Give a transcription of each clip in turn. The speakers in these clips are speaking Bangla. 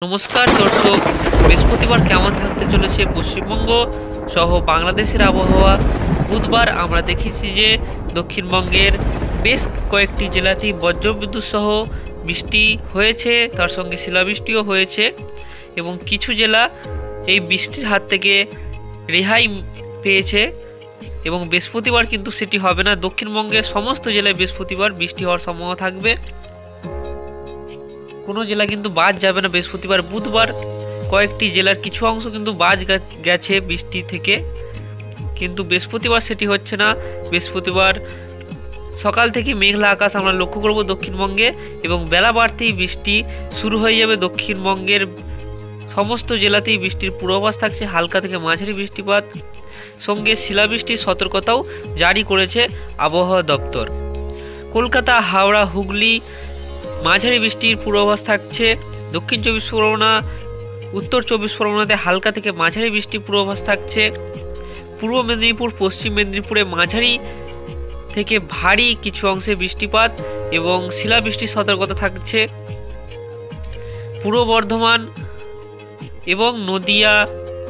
নমস্কার দর্শক, বৃহস্পতিবার কেমন থাকতে চলেছে পশ্চিমবঙ্গ সহ বাংলাদেশের আবহাওয়া। বুধবার আমরা দেখেছি যে দক্ষিণবঙ্গের বেশ কয়েকটি জেলাতেই বজ্রবিদ্যুৎ সহ বৃষ্টি হয়েছে, তার সঙ্গে শিলাবৃষ্টিও হয়েছে এবং কিছু জেলা এই বৃষ্টির হাত থেকে রেহাই পেয়েছে এবং বৃহস্পতিবার কিন্তু সেটি হবে না। দক্ষিণবঙ্গের সমস্ত জেলায় বৃহস্পতিবার বৃষ্টি হওয়ার সম্ভাবনা থাকবে, কোনো জেলা কিন্তু বাদ যাবে না বৃহস্পতিবার। বুধবার কয়েকটি জেলার কিছু অংশ কিন্তু বাদ গেছে বৃষ্টি থেকে, কিন্তু বৃহস্পতিবার সেটি হচ্ছে না। বৃহস্পতিবার সকাল থেকে মেঘলা আকাশ আমরা লক্ষ্য করব দক্ষিণবঙ্গে এবং বেলা বাড়তেই বৃষ্টি শুরু হয়ে যাবে। দক্ষিণবঙ্গের সমস্ত জেলাতেই বৃষ্টির পূর্বাভাস থাকছে, হালকা থেকে মাঝারি বৃষ্টিপাত সঙ্গে শিলাবৃষ্টির সতর্কতাও জারি করেছে আবহাওয়া দপ্তর। কলকাতা, হাওড়া, হুগলি মাঝারি বৃষ্টির পূর্বাভাস থাকছে। দক্ষিণ চব্বিশ পরগনা, উত্তর চব্বিশ পরগনাতে হালকা থেকে মাঝারি বৃষ্টির পূর্বাভাস থাকছে। পূর্ব মেদিনীপুর, পশ্চিম মেদিনীপুরে মাঝারি থেকে ভারী কিছু অংশে বৃষ্টিপাত এবং শিলাবৃষ্টির সতর্কতা থাকছে। পূর্ব বর্ধমান এবং নদিয়া,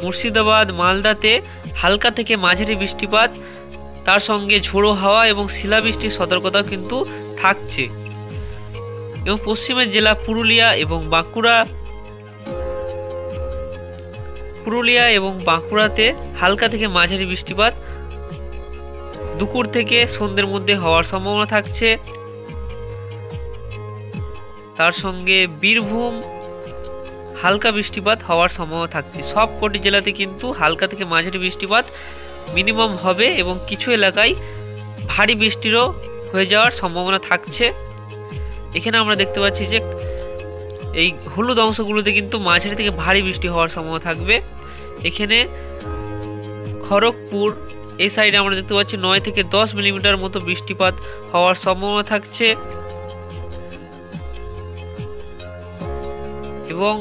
মুর্শিদাবাদ, মালদাতে হালকা থেকে মাঝারি বৃষ্টিপাত, তার সঙ্গে ঝোড়ো হাওয়া এবং শিলাবৃষ্টির সতর্কতাও কিন্তু থাকছে। এবং পশ্চিমের জেলা পুরুলিয়া এবং বাঁকুড়াতে হালকা থেকে মাঝারি বৃষ্টিপাত দুপুর থেকে সন্ধ্যের মধ্যে হওয়ার সম্ভাবনা থাকছে। তার সঙ্গে বীরভূম হালকা বৃষ্টিপাত হওয়ার সম্ভাবনা থাকছে। সব কটি জেলাতে কিন্তু হালকা থেকে মাঝারি বৃষ্টিপাত মিনিমাম হবে এবং কিছু এলাকায় ভারী বৃষ্টিরও হয়ে যাওয়ার সম্ভাবনা থাকছে। এখানে আমরা দেখতে পাচ্ছি যে এই হলুদ অংশগুলোতে কিন্তু মাঝারি থেকে ভারী বৃষ্টি হওয়ার সম্ভাবনা থাকবে। এখানে খড়গপুর এই সাইডে আমরা দেখতে পাচ্ছি 9 থেকে 10 মিলিমিটার মতো বৃষ্টিপাত হওয়ার সম্ভাবনা থাকছে এবং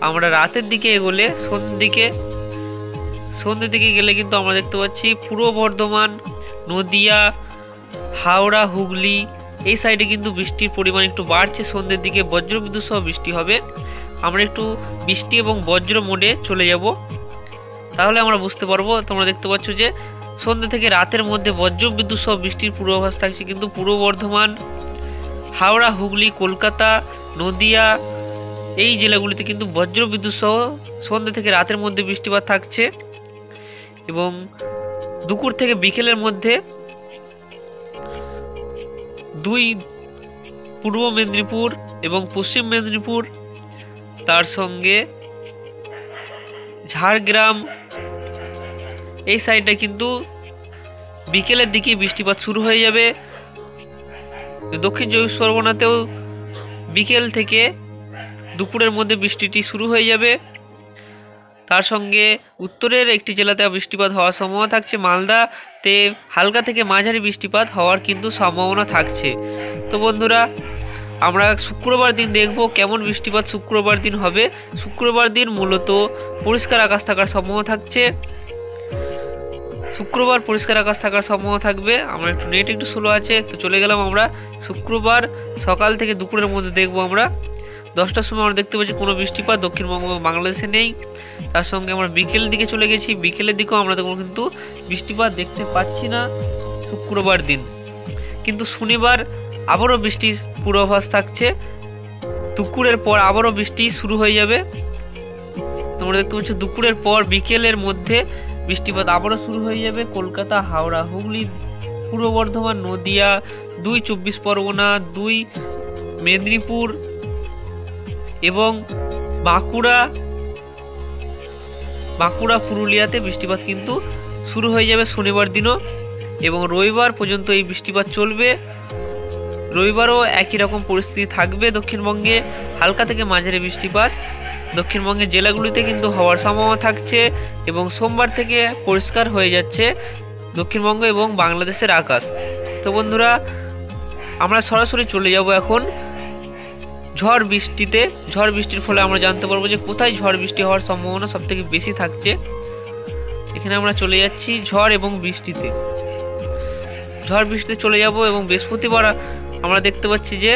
আমরা রাতের দিকে এগোলে সন্ধ্যের দিকে গেলে কিন্তু আমরা দেখতে পাচ্ছি পূর্ব বর্ধমান, নদিয়া, হাওড়া, হুগলি এই সাইডে কিন্তু বৃষ্টির পরিমাণ একটু বাড়ছে। সন্ধ্যের দিকে বজ্রবিদ্যুৎ সহ বৃষ্টি হবে। আমরা একটু বৃষ্টি এবং বজ্র মোডে চলে যাব, তাহলে আমরা বুঝতে পারবো। তোমরা দেখতে পাচ্ছ যে সন্ধ্যে থেকে রাতের মধ্যে বজ্রবিদ্যুৎ সহ বৃষ্টির পূর্বাভাস থাকছে, কিন্তু পূর্ব বর্ধমান, হাওড়া, হুগলি, কলকাতা, নদিয়া এই জেলাগুলিতে কিন্তু বজ্রবিদ্যুৎ সহ সন্ধ্যে থেকে রাতের মধ্যে বৃষ্টিপাত থাকছে এবং দুপুর থেকে বিকেলের মধ্যে দুই পূর্ব মেদিনীপুর এবং পশ্চিম মেদিনীপুর, তার সঙ্গে ঝাড়গ্রাম এই সাইডটা কিন্তু বিকেলের দিকে বৃষ্টিপাত শুরু হয়ে যাবে। দক্ষিণ চব্বিশ পরগনাতেও বিকেল থেকে দুপুরের মধ্যে বৃষ্টিটি শুরু হয়ে যাবে। তার সঙ্গে উত্তরের একটি জেলাতে বৃষ্টিপাত হওয়ার সম্ভাবনা থাকছে। মালদাতে হালকা থেকে মাঝারি বৃষ্টিপাত হওয়ার কিন্তু সম্ভাবনা থাকছে। তো বন্ধুরা, আমরা শুক্রবার দিন দেখব কেমন বৃষ্টিপাত শুক্রবার দিন হবে। শুক্রবার দিন মূলত পরিষ্কার আকাশ থাকার সম্ভাবনা থাকছে। শুক্রবার পরিষ্কার আকাশ থাকার সম্ভাবনা থাকবে। আমরা নেট একটু স্লো আছে, তো চলে গেলাম আমরা শুক্রবার সকাল থেকে দুপুরের মধ্যে দেখব। আমরা 10টার সময় আমরা দেখতে পাচ্ছি কোনো বৃষ্টিপাত দক্ষিণবঙ্গ বাংলাদেশে নেই। তার সঙ্গে আমরা বিকেলের দিকে চলে গেছি, বিকেলের দিকেও আমরা কিন্তু বৃষ্টিপাত দেখতে পাচ্ছি না শুক্রবার দিন। কিন্তু শনিবার আবারও বৃষ্টির পূর্বাভাস থাকছে। দুপুরের পর আবারও বৃষ্টি শুরু হয়ে যাবে। তোমরা দেখতে পাচ্ছ দুপুরের পর বিকেলের মধ্যে বৃষ্টিপাত আবারও শুরু হয়ে যাবে। কলকাতা, হাওড়া, হুগলি, পূর্ব বর্ধমান, নদিয়া, 2 চব্বিশ পরগনা, 2 মেদিনীপুর এবং বাঁকুড়া, পুরুলিয়াতে বৃষ্টিপাত কিন্তু শুরু হয়ে যাবে শনিবার দিনও এবং রবিবার পর্যন্ত এই বৃষ্টিপাত চলবে। রবিবারও একই রকম পরিস্থিতি থাকবে। দক্ষিণবঙ্গে হালকা থেকে মাঝারি বৃষ্টিপাত দক্ষিণবঙ্গের জেলাগুলিতে কিন্তু হওয়ার সম্ভাবনা থাকছে এবং সোমবার থেকে পরিষ্কার হয়ে যাচ্ছে দক্ষিণবঙ্গ এবং বাংলাদেশের আকাশ। তো বন্ধুরা, আমরা সরাসরি চলে যাব এখন ঝড় বৃষ্টির ফলে আমরা জানতে পারবো যে কোথায় ঝড় বৃষ্টি হওয়ার সম্ভাবনা সবথেকে বেশি থাকছে। এখানে আমরা চলে যাচ্ছি ঝড় এবং বৃষ্টিতে। ঝড় বৃষ্টিতে চলে যাব এবং বৃহস্পতিবার আমরা দেখতে পাচ্ছি যে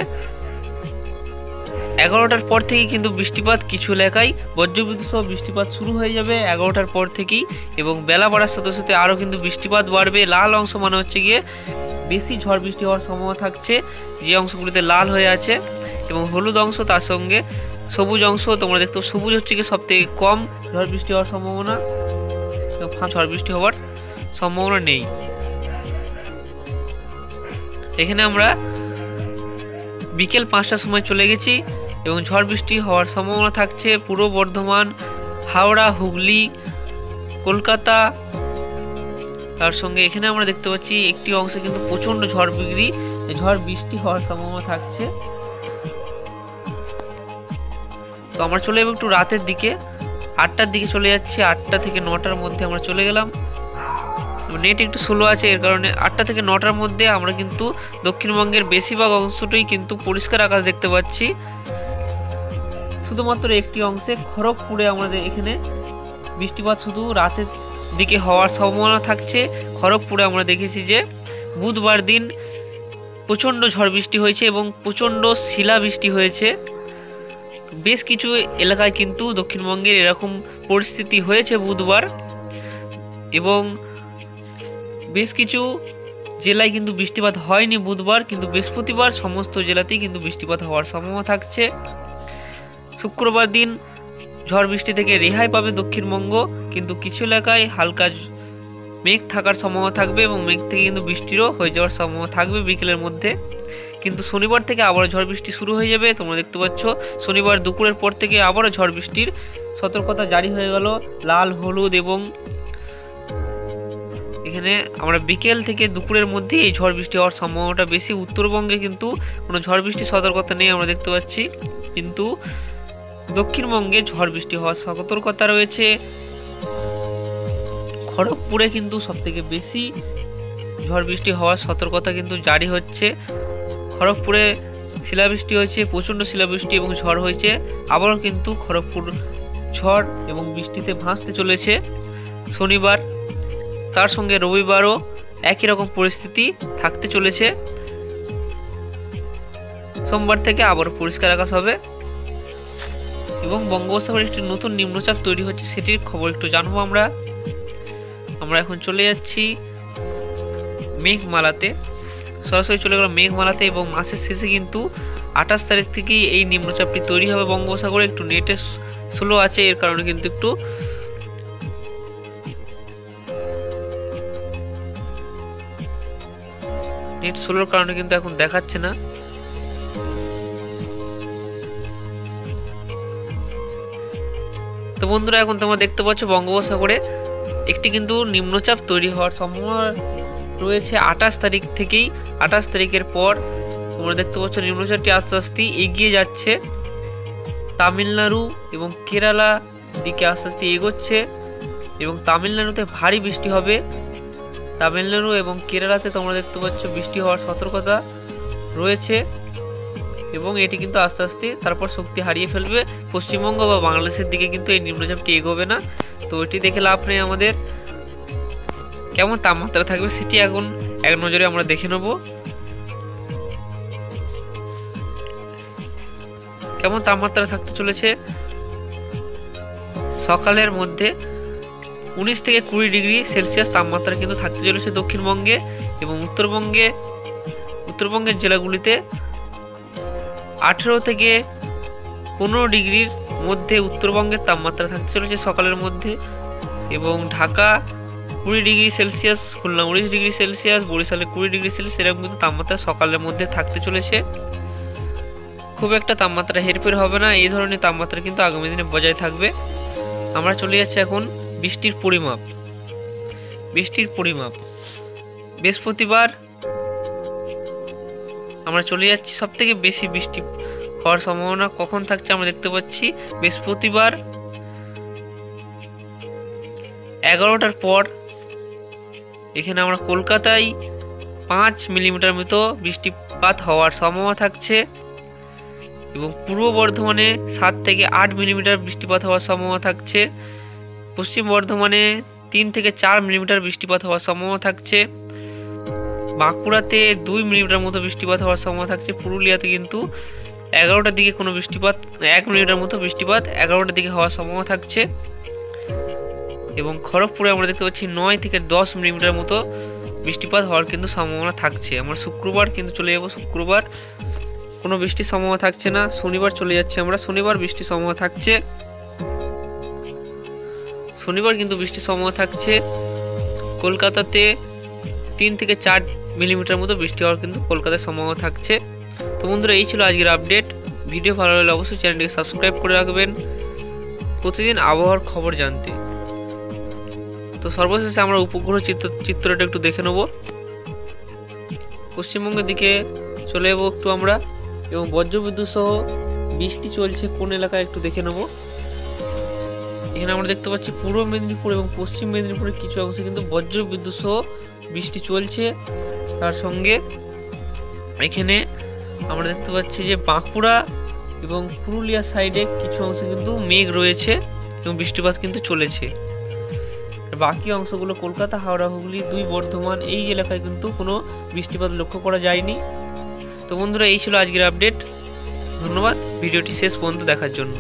11টার পর থেকেই কিন্তু বৃষ্টিপাত কিছু এলাকায় বজ্রবিদ্যুৎ সহ বৃষ্টিপাত শুরু হয়ে যাবে 11টার পর থেকেই, এবং বেলা বাড়ার সাথে সাথে আরও কিন্তু বৃষ্টিপাত বাড়বে। লাল অংশ মানে হচ্ছে গিয়ে বেশি ঝড় বৃষ্টি হওয়ার সম্ভাবনা থাকছে, যে অংশগুলিতে লাল হয়ে আছে, এবং হলুদ অংশ তার সঙ্গে সবুজ অংশ তোমরা দেখতে পাচ্ছ। সবুজ হচ্ছে গিয়ে সবথেকে কম ঝড় বৃষ্টি হওয়ার সম্ভাবনা, এবং ঝড় বৃষ্টি হওয়ার সম্ভাবনা নেই। এখানে আমরা বিকেল 5টার সময় চলে গেছি, এবং ঝড় বৃষ্টি হওয়ার সম্ভাবনা থাকছে পূর্ব বর্ধমান, হাওড়া, হুগলি, কলকাতা। তার সঙ্গে এখানে আমরা দেখতে পাচ্ছি একটি অংশে কিন্তু প্রচণ্ড ঝড় বৃষ্টি হওয়ার সম্ভাবনা থাকছে। তো আমরা চলে যাবো একটু রাতের দিকে, 8টার দিকে চলে যাচ্ছি। 8টা থেকে 9টার মধ্যে আমরা চলে গেলাম। নেট একটু স্লো আছে, এর কারণে 8টা থেকে 9টার মধ্যে আমরা কিন্তু দক্ষিণবঙ্গের বেশিরভাগ অংশটাই কিন্তু পরিষ্কার আকাশ দেখতে পাচ্ছি। শুধুমাত্র একটি অংশে খড়গপুরে আমাদের এখানে বৃষ্টিপাত শুধু রাতের দিকে হওয়ার সম্ভাবনা থাকছে। খড়গপুরে আমরা দেখেছি যে বুধবার দিন প্রচণ্ড ঝড় বৃষ্টি হয়েছে এবং প্রচণ্ড শিলাবৃষ্টি হয়েছে। বেশ কিছু এলাকায় কিন্তু দক্ষিণবঙ্গের এরকম পরিস্থিতি হয়েছে বুধবার, এবং বেশ কিছু জেলায় কিন্তু বৃষ্টিপাত হয়নি বুধবার, কিন্তু বৃহস্পতিবার সমস্ত জেলাতেই কিন্তু বৃষ্টিপাত হওয়ার সম্ভাবনা থাকছে। শুক্রবার দিন ঝড় বৃষ্টি থেকে রেহাই পাবে দক্ষিণবঙ্গ, কিন্তু কিছু এলাকায় হালকা মেঘ থাকার সম্ভাবনা থাকবে, এবং মেঘ থেকে কিন্তু বৃষ্টিরও হয়ে যাওয়ার সম্ভাবনা থাকবে বিকেলের মধ্যে। কিন্তু শনিবার থেকে আবারও ঝড় বৃষ্টি শুরু হয়ে যাবে। তোমরা দেখতে পাচ্ছ শনিবার দুপুরের পর থেকে আবারও ঝড় বৃষ্টির সতর্কতা জারি হয়ে গেল, লাল, হলুদ, এবং এখানে আমরা বিকেল থেকে দুপুরের মধ্যে এই ঝড় বৃষ্টি হওয়ার সম্ভাবনাটা বেশি। উত্তরবঙ্গে কিন্তু কোনো ঝড় বৃষ্টির সতর্কতা নেই আমরা দেখতে পাচ্ছি, কিন্তু দক্ষিণবঙ্গে ঝড় বৃষ্টি হওয়ার সতর্কতা রয়েছে। খড়গপুরে কিন্তু সবথেকে বেশি ঝড় বৃষ্টি হওয়ার সতর্কতা কিন্তু জারি হচ্ছে। খড়গপুরে শিলাবৃষ্টি হয়েছে, প্রচণ্ড শিলাবৃষ্টি এবং ঝড় হয়েছে। আবারও কিন্তু খড়গপুর ঝড় এবং বৃষ্টিতে ভাসতে চলেছে শনিবার। তার সঙ্গে রবিবারও একই রকম পরিস্থিতি থাকতে চলেছে। সোমবার থেকে আবারও পরিষ্কার আকাশ হবে, এবং বঙ্গোপসাগরে একটি নতুন নিম্নচাপ তৈরি হচ্ছে, সেটির খবর একটু জানবো আমরা। এখন চলে যাচ্ছি মেঘমালাতে, সরাসরি চলে গেল মেঘমালাতে, এবং মাসের শেষে কিন্তু 28 তারিখ থেকেই এই নিম্নচাপটি তৈরি হবে বঙ্গোপসাগরে। একটু নেটে স্লো আছে, এর কারণে কিন্তু একটু নেট স্লোর কারণে কিন্তু এখন দেখাচ্ছে না। তো বন্ধুরা, এখন তোমরা দেখতে পাচ্ছ বঙ্গোপসাগরে একটি কিন্তু নিম্নচাপ তৈরি হওয়ার সম্ভাবনা রয়েছে 28 তারিখ থেকেই। 28 তারিখের পর তোমরা দেখতে পাচ্ছ নিম্নচাপটি আস্তে আস্তে এগিয়ে যাচ্ছে, তামিলনাড়ু এবং কেরালা দিকে আস্তে আস্তে এগোচ্ছে, এবং তামিলনাড়ুতে ভারী বৃষ্টি হবে। তামিলনাড়ু এবং কেরালাতে তোমরা দেখতে পাচ্ছ বৃষ্টি হওয়ার সতর্কতা রয়েছে, এবং এটি কিন্তু আস্তে আস্তে তারপর শক্তি হারিয়ে ফেলবে। পশ্চিমবঙ্গ বা বাংলাদেশের দিকে কিন্তু এই নিম্নচাপটি এগোবে না। তো এটি দেখে লাভ নেই আমাদের। কেমন তাপমাত্রা থাকবে সেটি এখন এক নজরে আমরা দেখে নেব। কেমন তাপমাত্রা থাকতে চলেছে সকালের মধ্যে 19 থেকে 20 ডিগ্রি সেলসিয়াস তাপমাত্রা কিন্তু থাকতে চলেছে দক্ষিণবঙ্গে, এবং উত্তরবঙ্গের জেলাগুলিতে 18 থেকে 15 ডিগ্রির মধ্যে উত্তরবঙ্গের তাপমাত্রা থাকতে চলেছে সকালের মধ্যে, এবং Dhaka 20 degree Celsius, Khulna 19 degree Celsius, বরিশালে 20 ডিগ্রি সেলসিয়াস, এরকম কিন্তু তাপমাত্রা সকালের মধ্যে থাকতে চলেছে। খুব একটা তাপমাত্রা হেরফের হবে না, এই ধরনের তাপমাত্রা কিন্তু আগামী দিনে বজায় থাকবে। আমরা চলে যাচ্ছি এখন বৃষ্টির পরিমাপ। বৃহস্পতিবার আমরা চলে যাচ্ছি। সবথেকে বেশি বৃষ্টি হওয়ার সম্ভাবনা কখন থাকছে আমরা দেখতে পাচ্ছি বৃহস্পতিবার 11টার পর। এখানে আমরা কলকাতায় 5 মিলিমিটার মতো বৃষ্টিপাত হওয়ার সম্ভাবনা থাকছে, এবং পূর্ব বর্ধমানে 7 থেকে 8 মিলিমিটার বৃষ্টিপাত হওয়ার সম্ভাবনা থাকছে। পশ্চিম বর্ধমানে 3 থেকে 4 মিলিমিটার বৃষ্টিপাত হওয়ার সম্ভাবনা থাকছে। বাঁকুড়াতে 2 মিলিমিটার মতো বৃষ্টিপাত হওয়ার সম্ভাবনা থাকছে। পুরুলিয়াতে কিন্তু 11টার দিকে কোনো বৃষ্টিপাত, 1 মিলিমিটার মতো বৃষ্টিপাত 11টার দিকে হওয়ার সম্ভাবনা থাকছে। এবং খড়গপুরে আমরা দেখতে পাচ্ছি 9 থেকে 10 মিলিমিটার মতো বৃষ্টিপাত হওয়ার কিন্তু সম্ভাবনা থাকছে। আমরা শুক্রবার কিন্তু চলে যাব, শুক্রবার কোনো বৃষ্টির সম্ভাবনা থাকছে না। শনিবার চলে যাচ্ছে আমরা, শনিবার বৃষ্টির সম্ভাবনা থাকছে, শনিবার কিন্তু বৃষ্টির সম্ভাবনা থাকছে। কলকাতাতে 3 থেকে 4 মিলিমিটার মতো বৃষ্টি হওয়ার কিন্তু কলকাতার সম্ভাবনা থাকছে। তো বন্ধুরা, এই ছিল আজকের আপডেট। ভিডিও ভালো লাগলে অবশ্যই চ্যানেলটিকে সাবস্ক্রাইব করে রাখবেন প্রতিদিন আবহাওয়ার খবর জানতে। তো সর্বশেষে আমরা উপগ্রহ চিত্রটা একটু দেখে নেব। পশ্চিমবঙ্গের দিকে চলে যাবো একটু আমরা, এবং বজ্রবিদ্যুৎ সহ বৃষ্টি চলছে কোন এলাকায় একটু দেখে নেব। এখানে আমরা দেখতে পাচ্ছি পূর্ব মেদিনীপুর এবং পশ্চিম মেদিনীপুরের কিছু অংশে কিন্তু বজ্রবিদ্যুৎ সহ বৃষ্টি চলছে। তার সঙ্গে এখানে আমরা দেখতে পাচ্ছি যে বাঁকুড়া এবং পুরুলিয়া সাইডে কিছু অংশে কিন্তু মেঘ রয়েছে এবং বৃষ্টিপাত কিন্তু চলেছে। বাকি অংশগুলো কলকাতা, হাওড়া, হুগলি, 2 বর্ধমান এই এলাকায় কিন্তু কোনো বৃষ্টিপাত লক্ষ্য করা যায়নি। তো বন্ধুরা, এই ছিল আজকের আপডেট। ধন্যবাদ ভিডিওটি শেষ পর্যন্ত দেখার জন্য।